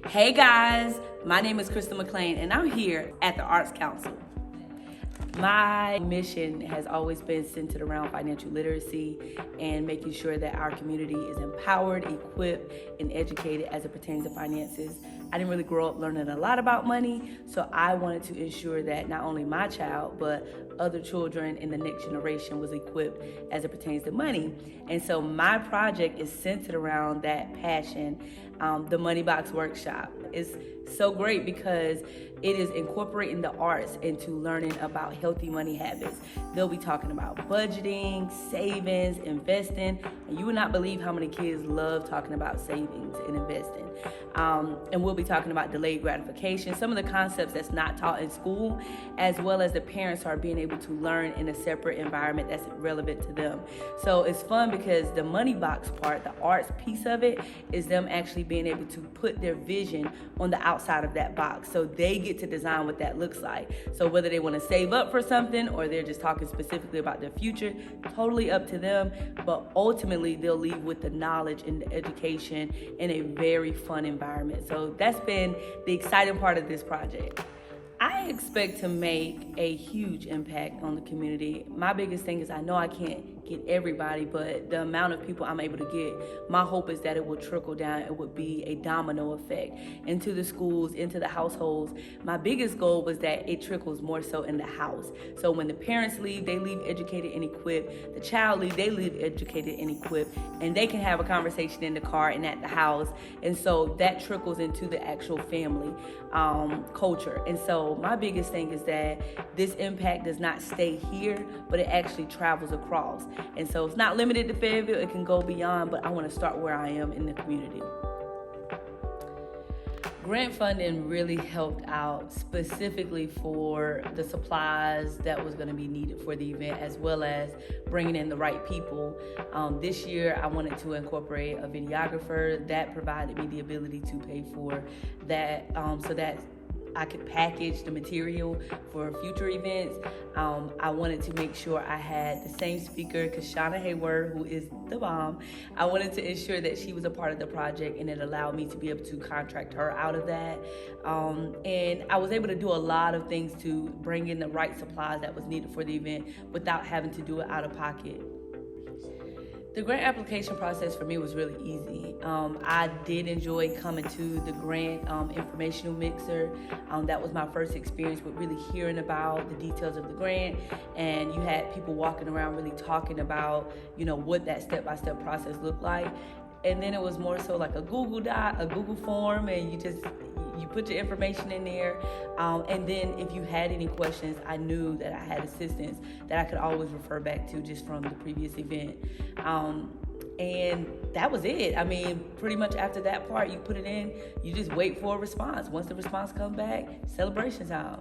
Hey guys, my name is Crystal McLean and I'm here at the Arts Council. My mission has always been centered around financial literacy and making sure that our community is empowered, equipped, and educated as it pertains to finances. I didn't really grow up learning a lot about money, so I wanted to ensure that not only my child, but other children in the next generation was equipped as it pertains to money. And so my project is centered around that passion, the Money Box Workshop. It's so great because it is incorporating the arts into learning about healthy money habits. They'll be talking about budgeting, savings, investing, and you would not believe how many kids love talking about savings and investing. And we'll be talking about delayed gratification, some of the concepts that's not taught in school, as well as the parents are being able to learn in a separate environment that's relevant to them. So it's fun because the money box part, the arts piece of it, is them actually being able to put their vision on the outside of that box. So they get to design what that looks like. So whether they want to save up for something or they're just talking specifically about their future, totally up to them. But ultimately, they'll leave with the knowledge and the education in a very fun environment. So that's been the exciting part of this project. I expect to make a huge impact on the community. My biggest thing is I know I can't get everybody, but the amount of people I'm able to get, my hope is that it will trickle down. It would be a domino effect into the schools, into the households. My biggest goal was that it trickles more so in the house. So when the parents leave, they leave educated and equipped. The child leave, they leave educated and equipped, and they can have a conversation in the car and at the house. And so that trickles into the actual family culture. And so my biggest thing is that this impact does not stay here, but it actually travels across. And so it's not limited to Fayetteville, it can go beyond, but I want to start where I am in the community. Grant funding really helped out specifically for the supplies that was going to be needed for the event, as well as bringing in the right people. This year, I wanted to incorporate a videographer. That provided me the ability to pay for that so that I could package the material for future events. I wanted to make sure I had the same speaker, Kashana Hayward, who is the bomb. I wanted to ensure that she was a part of the project, and it allowed me to be able to contract her out of that. And I was able to do a lot of things to bring in the right supplies that was needed for the event without having to do it out of pocket. The grant application process for me was really easy. I did enjoy coming to the grant informational mixer. That was my first experience with really hearing about the details of the grant, and you had people walking around really talking about, what that step-by-step process looked like. And then it was more so like a Google Doc, a Google form, and you put your information in there. And then if you had any questions, I knew that I had assistance that I could always refer back to just from the previous event. And that was it. I mean, pretty much after that part, you put it in, you just wait for a response. Once the response comes back, celebration time.